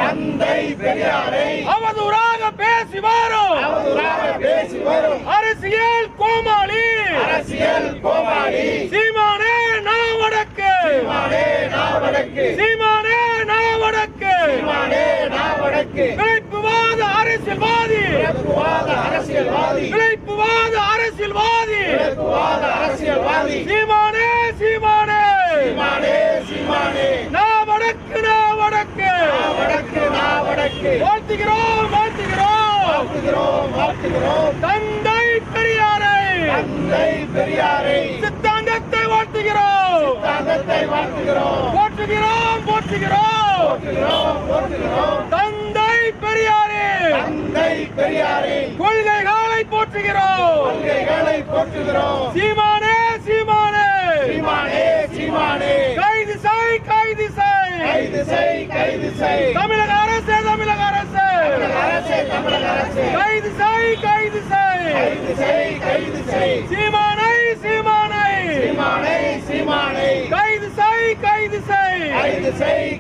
தந்தை பெரியாரை அவதூறாக பேசி வரும் அரசியல் கோமாளி சீமானே நாவடக்கு சீமானே நாவடக்கு பிழைப்புவாத அரசியல்வாதி பிழைப்புவாத அரசியல்வாதி சீமானே சீமானே நாவடக்கு நாவடக்கு வாழ்த்துகிறோம் வாழ்த்துகிறோம் தந்தை பெரியாரை சித்தாந்தத்தை வாழ்த்துகிறோம் போற்றுகிறோம் தந்தை பெரியாரே கொள்கைகளை போற்றுகிறோம் சீமானே கைது செய் தமிழக அரசு கைது செய் சீமானை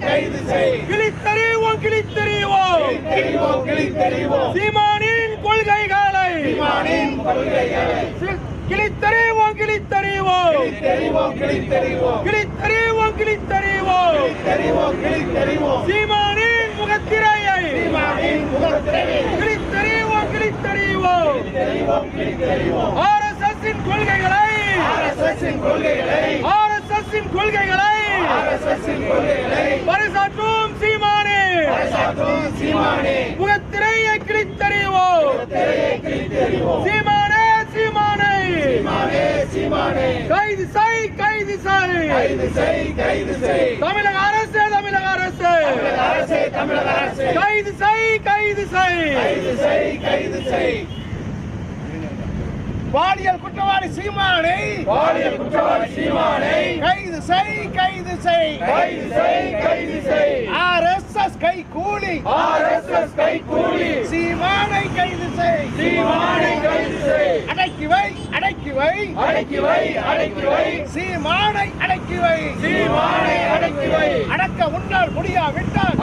கைது செய் கிழித்தறிவோம் சீமானின் கொள்கைகளை கிழித்தறிவோம் சீமானின் முகத்திரையை கிழித்தறிவோம் ஆர்எஸ்எஸ்ஸின் கொள்கைகளை பறைசாற்றும் சீமானே முகத்திரையை கிழித்தறிவோம் சீமானே கைது செய் தமிழக அரசு கைது செய் பாலியல் குற்றவாளி சீமானை கைது செய் ஆர்எஸ்எஸ் கைகூலி சீமானை கைது செய் அடக்கி வை சீமானை அடக்கி வை அடக்க உன்னால் முடியாவிட்டால்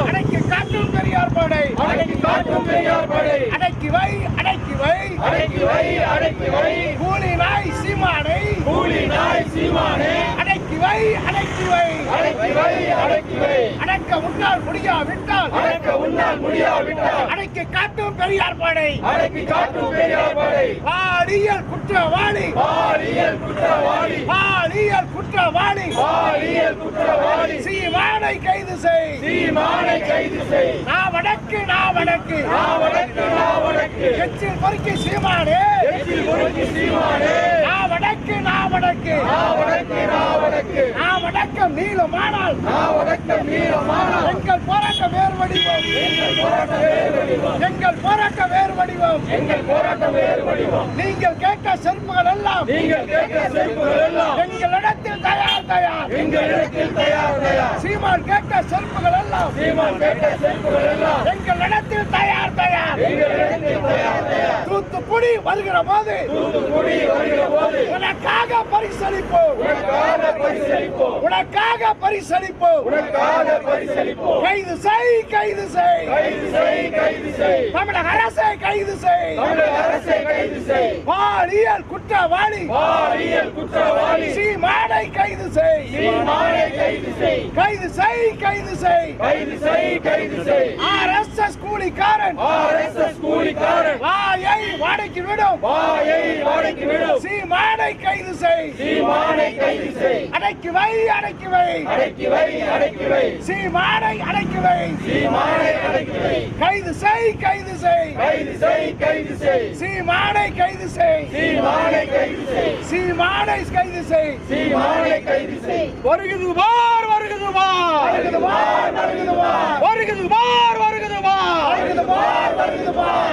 அடக்கி காட்டும் பெரியார் படை அடக்கி வை கூலி நாய் சீமானை அடக்கி வை அடக்க உன்னால் முடியாவிட்டால் அடக்கி காட்டும் பெரியார் படை பாலியல் குற்றவாளி சீமானை கைது செய் நாவடக்கு எச்சில் பொறுக்கி சீமானே நாவடக்கம் நீளமானால் எங்கள் போராட்ட வேறு வடிவம் நீங்கள் கேட்க செருப்புகள் எல்லாம் எங்களிடத்தில் தயார் சீமான் கேட்க செருப்புகள் எல்லாம் எங்களிடத்தில் தயார் தூத்துக்குடி வருகிற போது உனக்காக பரிசளிப்போம் கைது செய் தமிழக அரசை கைது செய் பாலியல் குற்றவாளி சீமானை கைது செய் ஆர்எஸ்எஸ் கூலிக்காரன் வாயை வாடகைக்கு விடும் சீமானை கைது செய் அடக்கி வை சீமானை அடக்கி வை கைது செய் சீமானை கைது செய் வருகிறது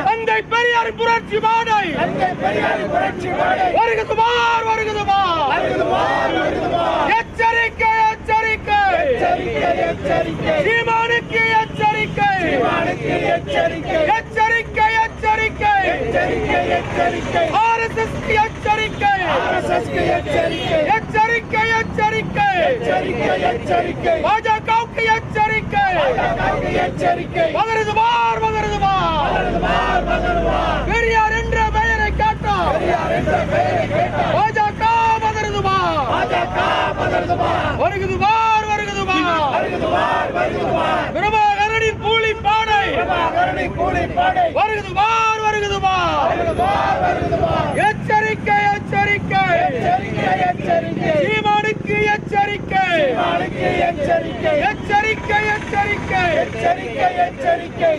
தந்தை பெரியார் புரட்சி மாடை வருகிறது எச்சரிக்கை சீமானுக்கு எச்சரிக்கை ஆர்எஸ்எஸ் எச்சரிக்கை பாஜகவுக்கு எச்சரிக்கை மகரது பார் பெரியார் என்ற பெயரை கேட்டார் பாஜக மகரது பார் வருகுது பார் பிரபாகரனின் கூலி பாடை வருகுது பார் எச்சரிக்கை சீமானுக்கு எச்சரிக்கை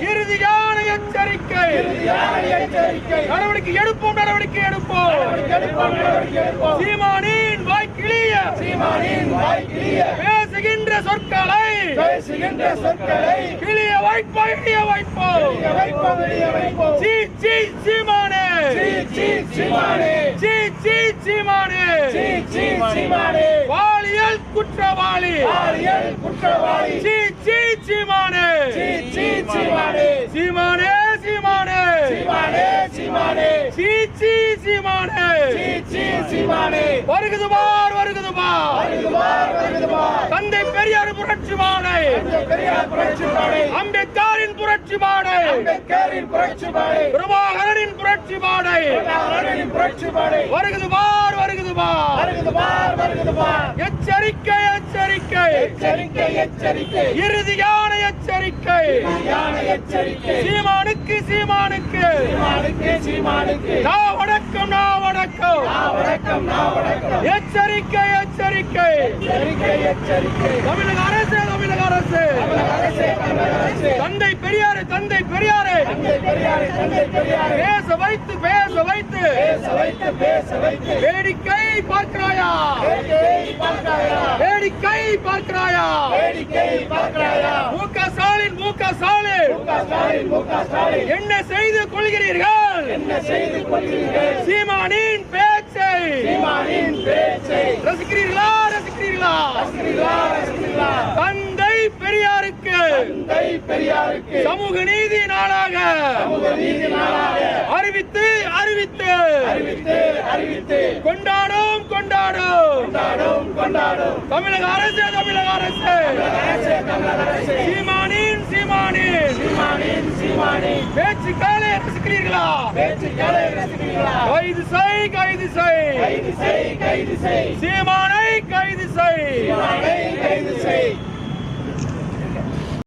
இறுதியான எச்சரிக்கை நடவடிக்கை எடுப்போம் சீமானின் வாய்க்கிளிய பேசுகின்ற சொற்களை கிளிய வைப்போம் சீமானே பாலியல் குற்றவாளி சீமானே வருகுது பார் தந்தை பெரியார் புரட்சி பாடை அம்பேத்கரின் புரட்சி பாடை பிரபாகரனின் புரட்சி பாடை வருகுது பார் எச்சரிக்கை இறுதியான எச்சரிக்கை சீமானுக்கு நான் வணக்கம் எச்சரிக்கை தமிழக அரசு தந்தை பெரியாரை பேச வைத்து வேடிக்கை பார்க்கிறாயா முக ஸ்டாலின் என்ன செய்து கொள்கிறீர்கள் சீமானின் பேச்சை ரசிக்கிறீர்களா தந்தை பெரியாருக்கு சமூக நீதி நாளாக அறிவித்து கொண்டாடும் தமிழக அரசு சீமானின் பேச்சுக்களை ரசிக்கிறீர்களா கைது செய் சீமானை கைது செய்